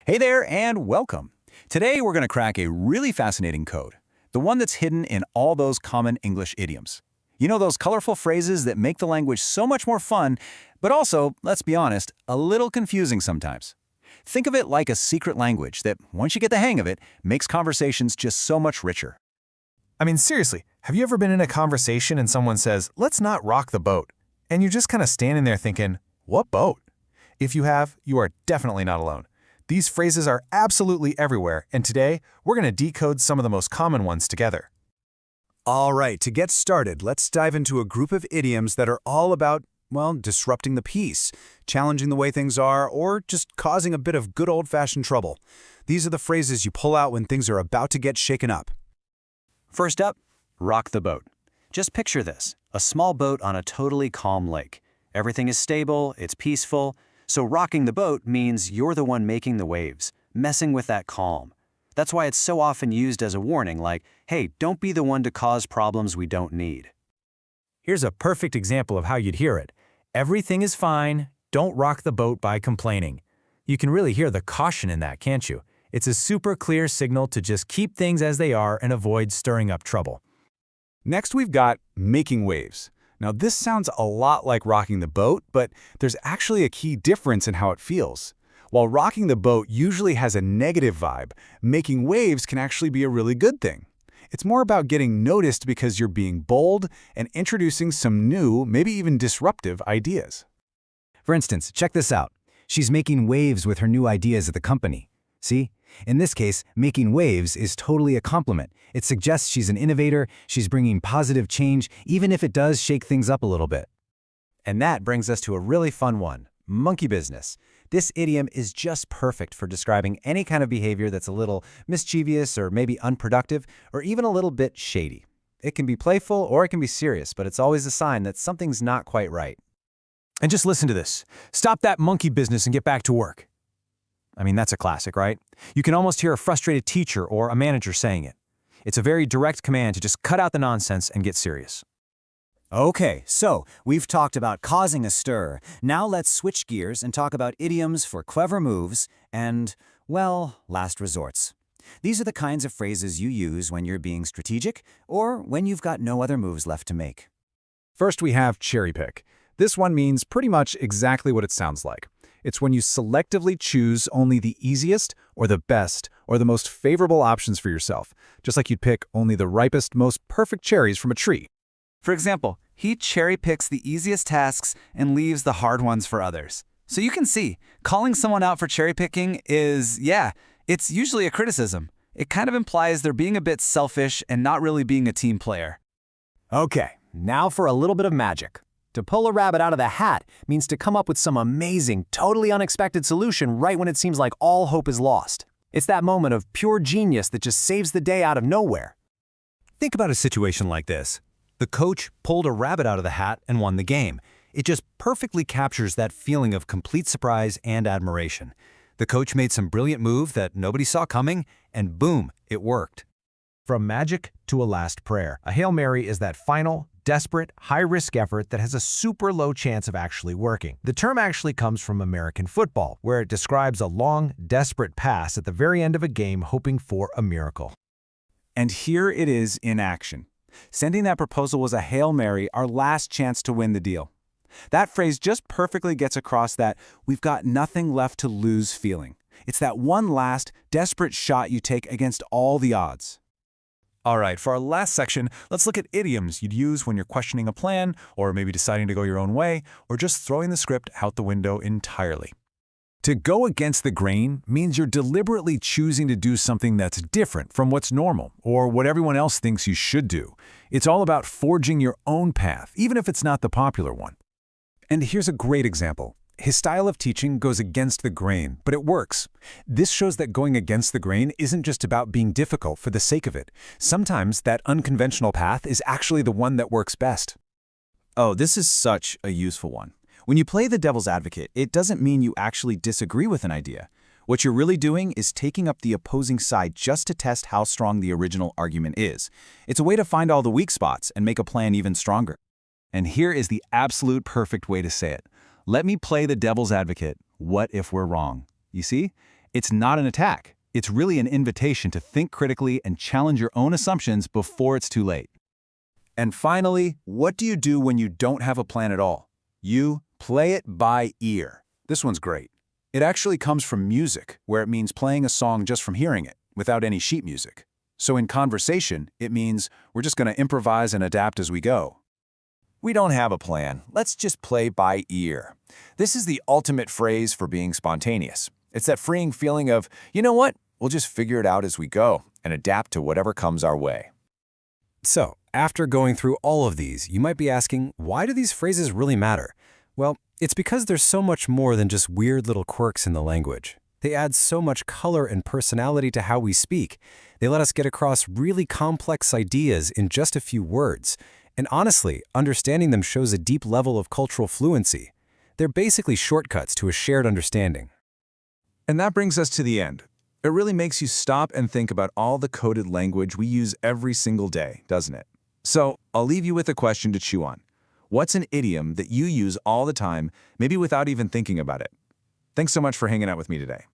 Hey there and welcome. Today we're going to crack a really fascinating code, the one that's hidden in all those common English idioms. You know, those colorful phrases that make the language so much more fun, but also, let's be honest, a little confusing sometimes. Think of it like a secret language that, once you get the hang of it, makes conversations just so much richer. I mean, seriously, have you ever been in a conversation and someone says, "Let's not rock the boat," and you're just kind of standing there thinking, "What boat?" If you have, you are definitely not alone. These phrases are absolutely everywhere, and today, we're going to decode some of the most common ones together. All right, to get started, let's dive into a group of idioms that are all about, well, disrupting the peace, challenging the way things are, or just causing a bit of good old-fashioned trouble. These are the phrases you pull out when things are about to get shaken up. First up, rock the boat. Just picture this, a small boat on a totally calm lake. Everything is stable, it's peaceful, so rocking the boat means you're the one making the waves, messing with that calm. That's why it's so often used as a warning, like, hey, don't be the one to cause problems we don't need. Here's a perfect example of how you'd hear it. Everything is fine, don't rock the boat by complaining. You can really hear the caution in that, can't you? It's a super clear signal to just keep things as they are and avoid stirring up trouble. Next, we've got making waves. Now, this sounds a lot like rocking the boat, but there's actually a key difference in how it feels. While rocking the boat usually has a negative vibe, making waves can actually be a really good thing. It's more about getting noticed because you're being bold and introducing some new, maybe even disruptive ideas. For instance, check this out. She's making waves with her new ideas at the company. See? In this case, making waves is totally a compliment. It suggests she's an innovator, she's bringing positive change, even if it does shake things up a little bit. And that brings us to a really fun one, monkey business. This idiom is just perfect for describing any kind of behavior that's a little mischievous or maybe unproductive or even a little bit shady. It can be playful or it can be serious, but it's always a sign that something's not quite right. And just listen to this. Stop that monkey business and get back to work. I mean, that's a classic, right? You can almost hear a frustrated teacher or a manager saying it. It's a very direct command to just cut out the nonsense and get serious. Okay, so we've talked about causing a stir. Now let's switch gears and talk about idioms for clever moves and, well, last resorts. These are the kinds of phrases you use when you're being strategic or when you've got no other moves left to make. First, we have cherry pick. This one means pretty much exactly what it sounds like. It's when you selectively choose only the easiest or the best or the most favorable options for yourself, just like you'd pick only the ripest, most perfect cherries from a tree. For example, he cherry picks the easiest tasks and leaves the hard ones for others. So you can see, calling someone out for cherry picking is, it's usually a criticism. It kind of implies they're being a bit selfish and not really being a team player. Okay, now for a little bit of magic. To pull a rabbit out of the hat means to come up with some amazing, totally unexpected solution right when it seems like all hope is lost. It's that moment of pure genius that just saves the day out of nowhere. Think about a situation like this. The coach pulled a rabbit out of the hat and won the game. It just perfectly captures that feeling of complete surprise and admiration. The coach made some brilliant move that nobody saw coming, and boom, it worked. From magic to a last prayer, a Hail Mary is that final, desperate, high-risk effort that has a super low chance of actually working. The term actually comes from American football, where it describes a long, desperate pass at the very end of a game hoping for a miracle. And here it is in action. Sending that proposal was a Hail Mary, our last chance to win the deal. That phrase just perfectly gets across that we've got nothing left to lose feeling. It's that one last, desperate shot you take against all the odds. All right, for our last section, let's look at idioms you'd use when you're questioning a plan, or maybe deciding to go your own way, or just throwing the script out the window entirely. To go against the grain means you're deliberately choosing to do something that's different from what's normal or what everyone else thinks you should do. It's all about forging your own path, even if it's not the popular one. And here's a great example. His style of teaching goes against the grain, but it works. This shows that going against the grain isn't just about being difficult for the sake of it. Sometimes that unconventional path is actually the one that works best. Oh, this is such a useful one. When you play the devil's advocate, it doesn't mean you actually disagree with an idea. What you're really doing is taking up the opposing side just to test how strong the original argument is. It's a way to find all the weak spots and make a plan even stronger. And here is the absolute perfect way to say it. Let me play the devil's advocate. What if we're wrong? You see? It's not an attack. It's really an invitation to think critically and challenge your own assumptions before it's too late. And finally, what do you do when you don't have a plan at all? You play it by ear. This one's great. It actually comes from music, where it means playing a song just from hearing it, without any sheet music. So in conversation, it means we're just going to improvise and adapt as we go. We don't have a plan. Let's just play by ear. This is the ultimate phrase for being spontaneous. It's that freeing feeling of, you know what? We'll just figure it out as we go and adapt to whatever comes our way. So, after going through all of these, you might be asking, why do these phrases really matter? Well, it's because there's so much more than just weird little quirks in the language. They add so much color and personality to how we speak. They let us get across really complex ideas in just a few words. And honestly, understanding them shows a deep level of cultural fluency. They're basically shortcuts to a shared understanding. And that brings us to the end. It really makes you stop and think about all the coded language we use every single day, doesn't it? So, I'll leave you with a question to chew on. What's an idiom that you use all the time, maybe without even thinking about it? Thanks so much for hanging out with me today.